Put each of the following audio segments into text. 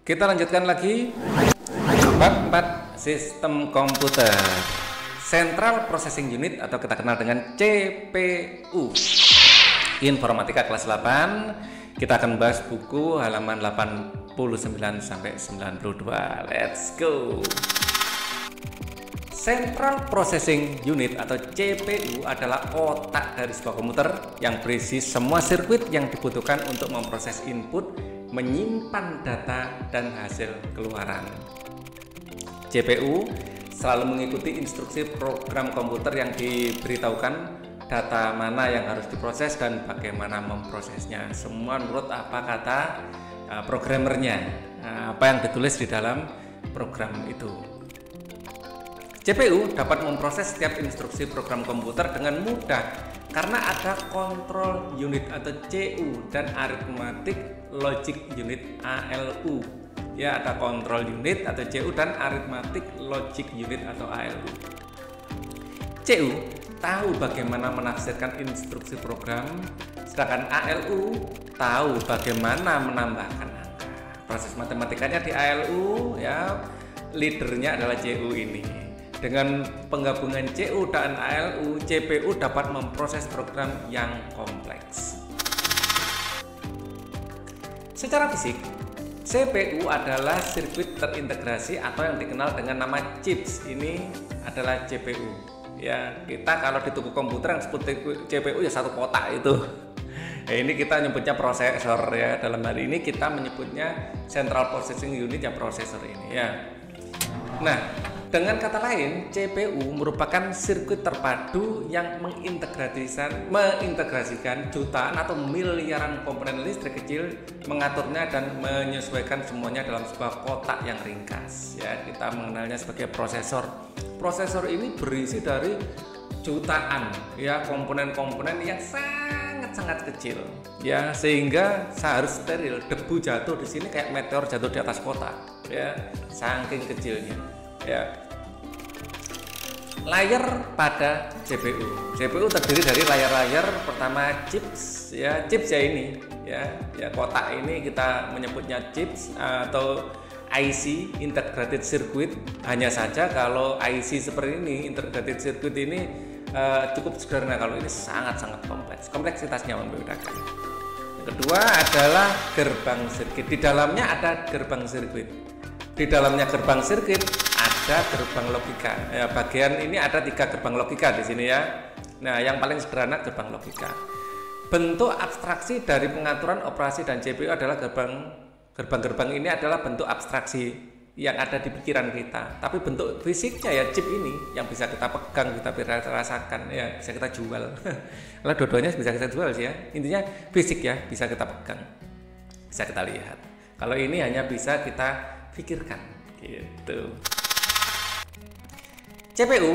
Kita lanjutkan lagi bab 4 sistem komputer. Central Processing Unit atau kita kenal dengan CPU. Informatika kelas 8. Kita akan bahas buku halaman 89 sampai 92. Let's go. Central Processing Unit atau CPU adalah otak dari sebuah komputer yang berisi semua sirkuit yang dibutuhkan untuk memproses input, menyimpan data, dan hasil keluaran. CPU selalu mengikuti instruksi program komputer yang diberitahukan data mana yang harus diproses dan bagaimana memprosesnya. Semua menurut apa kata programmernya, apa yang ditulis di dalam program itu. CPU dapat memproses setiap instruksi program komputer dengan mudah karena ada control unit atau CU dan arithmetic logic unit ALU. Ya, ada control unit atau CU dan arithmetic logic unit atau ALU. CU tahu bagaimana menafsirkan instruksi program, sedangkan ALU tahu bagaimana menambahkan angka. Proses matematikanya di ALU, ya, leadernya adalah CU ini. Dengan penggabungan CU dan ALU, CPU dapat memproses program yang kompleks. Secara fisik, CPU adalah sirkuit terintegrasi atau yang dikenal dengan nama chips. Ini adalah CPU. Ya, kita kalau di toko komputer yang disebut CPU ya satu kotak itu. Ya, ini kita nyebutnya prosesor ya. Dalam hal ini kita menyebutnya Central Processing Unit ya, prosesor ini ya. Nah, dengan kata lain, CPU merupakan sirkuit terpadu yang mengintegrasikan jutaan atau miliaran komponen listrik kecil, mengaturnya dan menyesuaikan semuanya dalam sebuah kotak yang ringkas. Ya, kita mengenalnya sebagai prosesor. Prosesor ini berisi dari jutaan ya komponen-komponen yang sangat kecil. Ya, sehingga seharusnya steril. Debu jatuh di sini kayak meteor jatuh di atas kotak. Ya, saking kecilnya. Ya. Layar pada CPU. CPU terdiri dari layar-layar pertama chips ya, chips ya ini ya kotak ini kita menyebutnya chips atau IC, integrated circuit. Hanya saja kalau IC seperti ini, integrated circuit ini cukup sederhana, kalau ini sangat kompleks. Kompleksitasnya membedakan. Yang kedua adalah gerbang sirkuit. Di dalamnya ada gerbang sirkuit. Di dalamnya gerbang sirkuit ada gerbang logika. Ya, bagian ini ada 3 gerbang logika di sini ya. Nah, yang paling sederhana gerbang logika. Bentuk abstraksi dari pengaturan operasi dan CPU adalah gerbang-gerbang ini adalah bentuk abstraksi yang ada di pikiran kita. Tapi bentuk fisiknya ya chip ini yang bisa kita pegang, kita rasakan, ya bisa kita jual. Kalau dua-duanya bisa kita jual sih ya. Intinya fisik ya, bisa kita pegang, bisa kita lihat. Kalau ini hanya bisa kita pikirkan gitu. CPU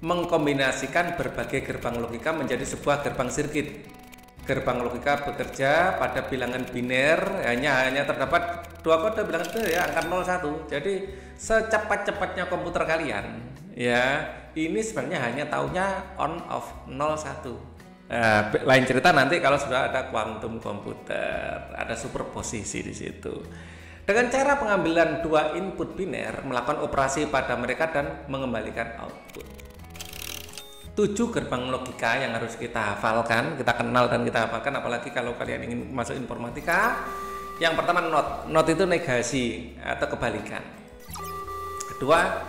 mengkombinasikan berbagai gerbang logika menjadi sebuah gerbang sirkuit. Gerbang logika bekerja pada bilangan biner, hanya terdapat 2 kode bilangan biner ya, angka 01. Jadi secepat-cepatnya komputer kalian ya, ini sebenarnya hanya taunya on off 01. Nah, lain cerita nanti kalau sudah ada quantum komputer, ada superposisi di situ. Dengan cara pengambilan 2 input biner, melakukan operasi pada mereka dan mengembalikan output. 7 gerbang logika yang harus kita hafalkan, kita kenal dan kita hafalkan, apalagi kalau kalian ingin masuk informatika. Yang pertama not itu negasi atau kebalikan. Kedua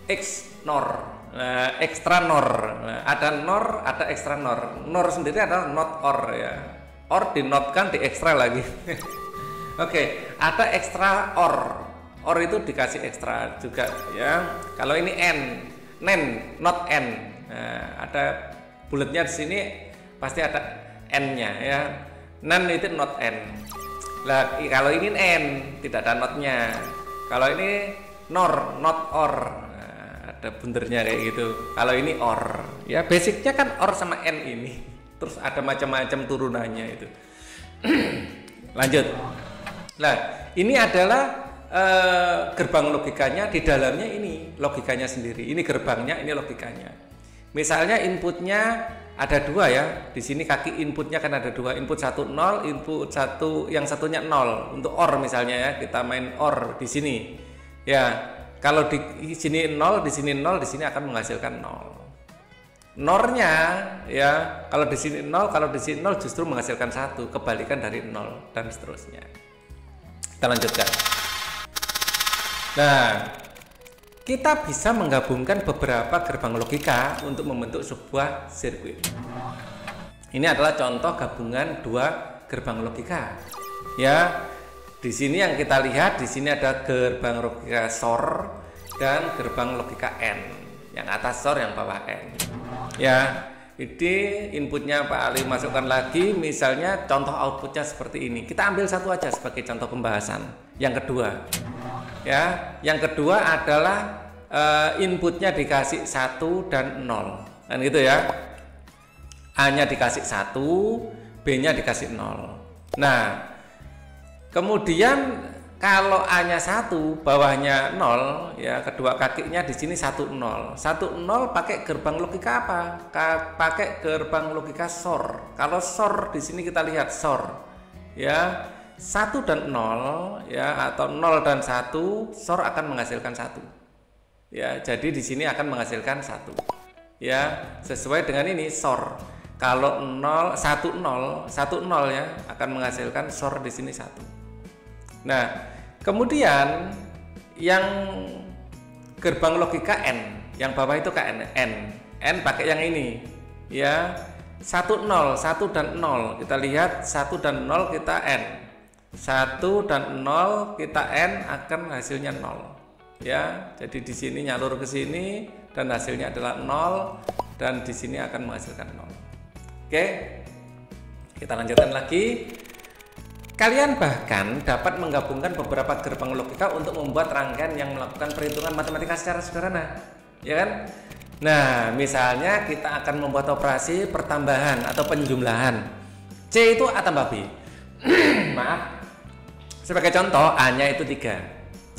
XNOR, extra NOR. Ada NOR, ada extra NOR. NOR sendiri adalah not OR ya. OR dinotkan, di extra lagi. Oke, ada extra OR. OR itu dikasih ekstra juga ya. Kalau ini NEN, not N. Nah, ada bulatnya di sini pasti ada N-nya ya. NEN itu not N. Lah, kalau ini N tidak ada not-nya. Kalau ini NOR, not OR. Nah, ada bundernya kayak gitu. Kalau ini OR. Ya, basicnya kan OR sama N ini. Terus ada macam-macam turunannya itu. Lanjut. Nah, ini adalah gerbang logikanya, di dalamnya ini logikanya sendiri. Ini gerbangnya, ini logikanya. Misalnya inputnya ada dua ya. Di sini kaki inputnya kan ada dua, input 1 0, input satu yang satunya 0. Untuk OR misalnya ya, kita main OR di sini. Ya, kalau di sini 0, di sini 0, di sini akan menghasilkan 0. NOR-nya ya, kalau di sini 0, kalau di sini 0 justru menghasilkan 1, kebalikan dari 0 dan seterusnya. Kita lanjutkan. Nah, kita bisa menggabungkan beberapa gerbang logika untuk membentuk sebuah sirkuit. Ini adalah contoh gabungan dua gerbang logika. Ya, di sini yang kita lihat di sini ada gerbang logika SOR dan gerbang logika AND. Yang atas SOR, yang bawah AND. Ya, ini inputnya Pak Ali masukkan lagi. Misalnya contoh outputnya seperti ini. Kita ambil satu aja sebagai contoh pembahasan. Yang kedua. Ya, yang kedua adalah inputnya dikasih 1 dan 0, kan gitu ya. A-nya dikasih 1, B-nya dikasih 0. Nah, kemudian kalau A-nya 1, bawahnya 0, ya, kedua kakinya di sini 1 0. 1 0 pakai gerbang logika apa? Pakai gerbang logika SOR. Kalau SOR di sini kita lihat SOR. Ya, 1 dan 0 ya, atau 0 dan 1, SOR akan menghasilkan 1. Ya, jadi di sini akan menghasilkan 1. Ya, sesuai dengan ini SOR. Kalau 0 1 0 1 0 ya akan menghasilkan SOR di sini 1. Nah, kemudian yang gerbang logika N, yang bawah itu KN N pakai yang ini. Ya, 1 0 1 dan 0. Kita lihat 1 dan 0 kita N. 1 dan 0 kita N akan hasilnya 0. Ya, jadi di sini nyalur ke sini dan hasilnya adalah 0 dan di sini akan menghasilkan 0. Oke. Kita lanjutkan lagi. Kalian bahkan dapat menggabungkan beberapa gerbang logika untuk membuat rangkaian yang melakukan perhitungan matematika secara sederhana. Ya kan? Nah, misalnya kita akan membuat operasi pertambahan atau penjumlahan. C itu A tambah B. Maaf. Sebagai contoh, A-nya itu 3.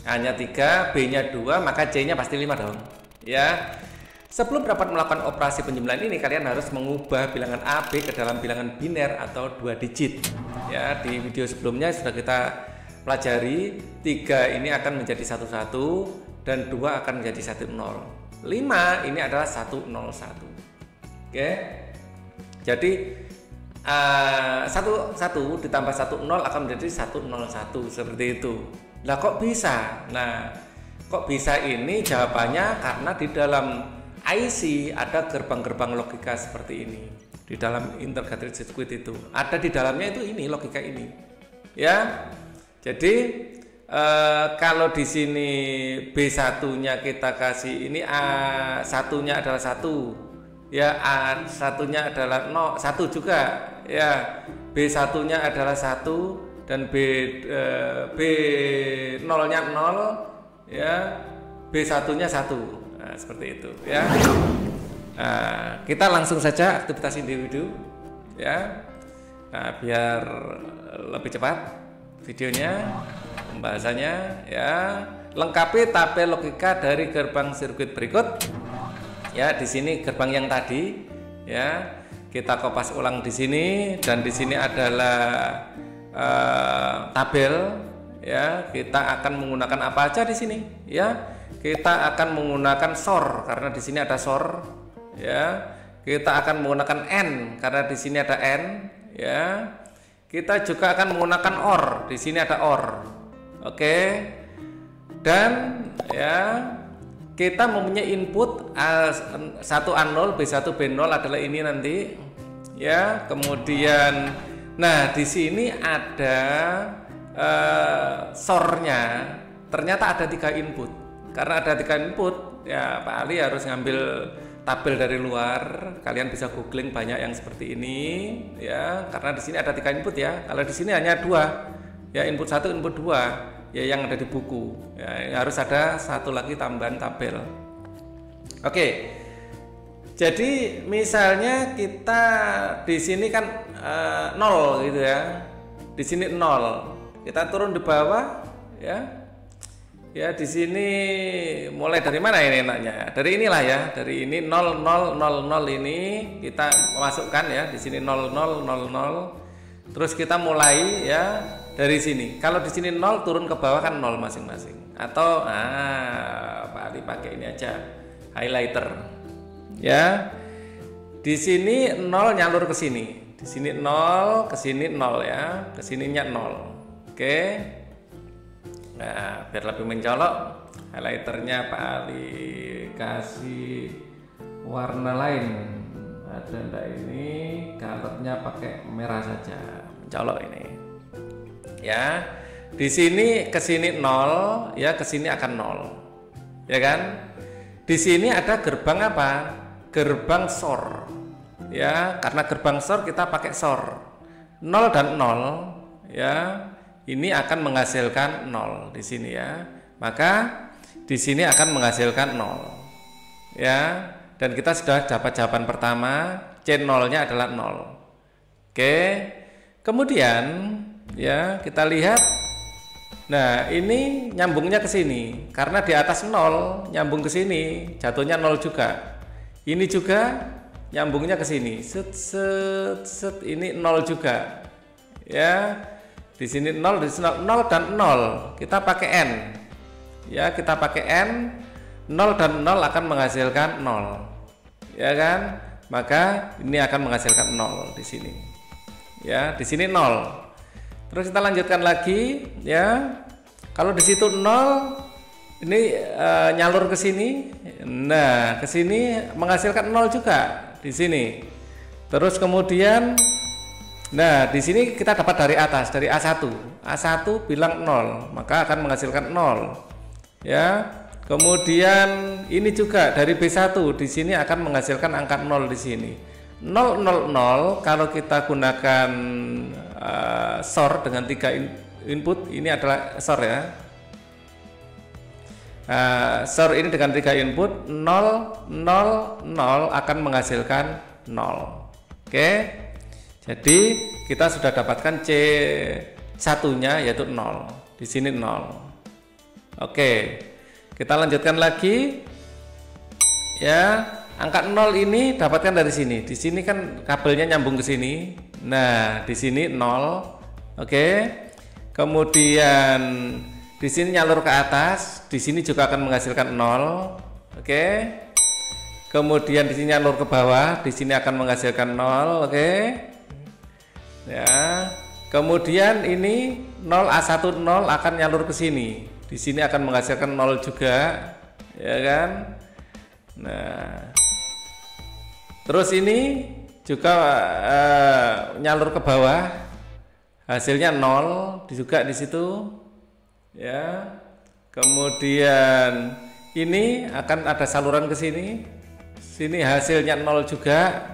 A-nya 3, B-nya 2, maka C-nya pasti 5 dong. Ya. Sebelum dapat melakukan operasi penjumlahan ini, kalian harus mengubah bilangan A, B ke dalam bilangan biner atau 2 digit. Ya, di video sebelumnya sudah kita pelajari, 3 ini akan menjadi 11 dan 2 akan menjadi 10. 5 ini adalah 101. Oke. Jadi 1 ditambah 10 akan menjadi 101 seperti itu. Lah kok bisa? Nah, kok bisa ini jawabannya karena di dalam IC ada gerbang-gerbang logika seperti ini. Di dalam integrated circuit itu ada di dalamnya itu ini logika ini. Ya. Jadi kalau di sini B1-nya kita kasih ini A1-nya adalah 1. Ya, A1-nya adalah 1 juga. Ya, B1-nya adalah 1 dan B0-nya 0 ya, B1-nya 1. Nah, seperti itu ya. Nah, kita langsung saja aktivitas individu ya. Nah, biar lebih cepat videonya, pembahasannya ya. Lengkapi tabel logika dari gerbang sirkuit berikut. Ya, di sini gerbang yang tadi ya. Kita kopas ulang di sini dan di sini adalah tabel ya. Kita akan menggunakan apa aja di sini ya. Kita akan menggunakan SOR karena di sini ada SOR ya. Kita akan menggunakan N karena di sini ada N ya. Kita juga akan menggunakan OR, di sini ada OR. Oke. Dan ya, kita mempunyai input A1 A0, B1 B0 adalah ini nanti ya. Kemudian nah di sini ada SOR-nya. Ternyata ada 3 input. Karena ada 3 input, ya Pak Ali harus ngambil tabel dari luar. Kalian bisa googling banyak yang seperti ini ya. Karena di sini ada 3 input ya. Kalau di sini hanya 2. Ya, input 1, input 2. Ya, yang ada di buku. Ya, harus ada satu lagi tambahan tabel. Oke. Jadi misalnya kita di sini kan 0 gitu ya. Di sini 0. Kita turun di bawah ya. Ya, di sini mulai dari mana ini enaknya? Dari inilah ya, dari ini 0 0 0 0 ini kita masukkan ya, di sini 0 0 0 0. Terus kita mulai ya dari sini. Kalau di sini 0 turun ke bawah kan 0 masing-masing. Atau Pak Ali pakai ini aja, highlighter. Ya. Di sini 0 nyalur ke sini. Di sini 0, ke sini 0 ya. Ke sininya 0. Oke. Nah, biar lebih mencolok, highlighternya Pak Ali kasih warna lain. Ada enggak ini? Colornya pakai merah saja, mencolok ini. Ya, di sini ke sini 0, ya ke sini akan 0, ya kan? Di sini ada gerbang apa? Gerbang SOR, ya. Karena gerbang SOR kita pakai SOR 0 dan 0, ya. Ini akan menghasilkan 0 di sini ya. Maka di sini akan menghasilkan 0. Ya. Dan kita sudah dapat jawaban pertama, C0-nya adalah 0. Oke. Kemudian ya, kita lihat. Nah, ini nyambungnya ke sini. Karena di atas 0 nyambung ke sini, jatuhnya 0 juga. Ini juga nyambungnya ke sini. Set set set, ini 0 juga. Ya. Di sini 0, di sini 0 dan 0. Kita pakai N. Ya, kita pakai N. 0 dan 0 akan menghasilkan 0. Ya kan? Maka ini akan menghasilkan 0 di sini. Ya, di sini 0. Terus kita lanjutkan lagi, ya. Kalau di situ 0, ini nyalur ke sini. Nah, ke sini menghasilkan 0 juga di sini. Terus kemudian nah, di sini kita dapat dari atas, dari A1. A1 bilang 0, maka akan menghasilkan 0. Ya. Kemudian ini juga dari B1, di sini akan menghasilkan angka 0 di sini. 0 0 0 kalau kita gunakan SOR dengan 3 input, ini adalah SOR ya. SOR ini dengan 3 input 0 0 0 akan menghasilkan 0. Oke. Jadi kita sudah dapatkan C1-nya yaitu 0. Di sini 0. Oke. Kita lanjutkan lagi. Ya, angka 0 ini dapatkan dari sini. Di sini kan kabelnya nyambung ke sini. Nah, di sini 0. Oke. Kemudian di sini nyalur ke atas, di sini juga akan menghasilkan 0. Oke. Kemudian di sini nyalur ke bawah, di sini akan menghasilkan 0. Oke. Ya. Kemudian ini 0 A10 akan nyalur ke sini. Di sini akan menghasilkan 0 juga, ya kan? Nah. Terus ini juga nyalur ke bawah. Hasilnya 0 juga di situ. Ya. Kemudian ini akan ada saluran ke sini. Sini hasilnya 0 juga,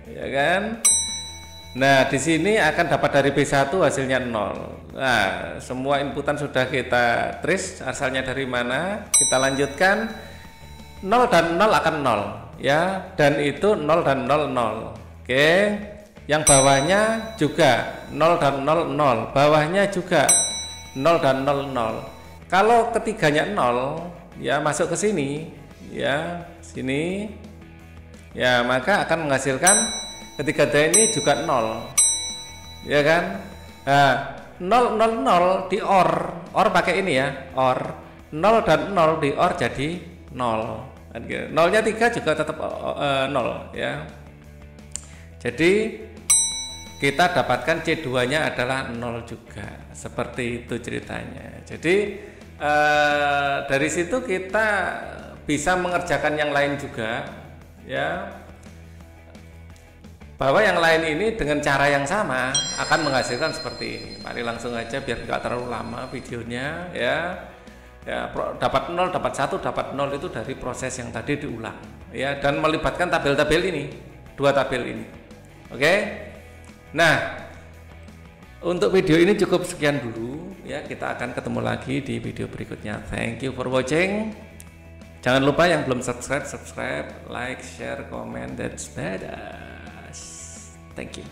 ya kan? Nah, di sini akan dapat dari B1 hasilnya 0. Nah, semua inputan sudah kita trace asalnya dari mana. Kita lanjutkan. 0 dan 0 akan 0, ya. Dan itu 0 dan 0 0. Oke. Yang bawahnya juga 0 dan 0 0. Bawahnya juga 0 dan 0 0. Kalau ketiganya 0, ya masuk ke sini, ya, sini. Ya, maka akan menghasilkan ketiga ini juga 0, ya kan? Nah, 0 0 0 di OR pakai ini ya, OR 0 dan 0 di OR jadi 0. 0-nya 3 juga tetap 0, ya. Jadi kita dapatkan C2-nya adalah 0 juga, seperti itu ceritanya. Jadi dari situ kita bisa mengerjakan yang lain juga, ya. Bahwa yang lain ini dengan cara yang sama akan menghasilkan seperti ini. Mari langsung aja biar nggak terlalu lama videonya, ya. Ya, dapat 0, dapat 1, dapat 0 itu dari proses yang tadi diulang, ya, dan melibatkan tabel-tabel ini, 2 tabel ini. Oke. Nah, untuk video ini cukup sekian dulu, ya. Kita akan ketemu lagi di video berikutnya. Thank you for watching. Jangan lupa yang belum subscribe, like, share, comment, dan sepeda. Thank you.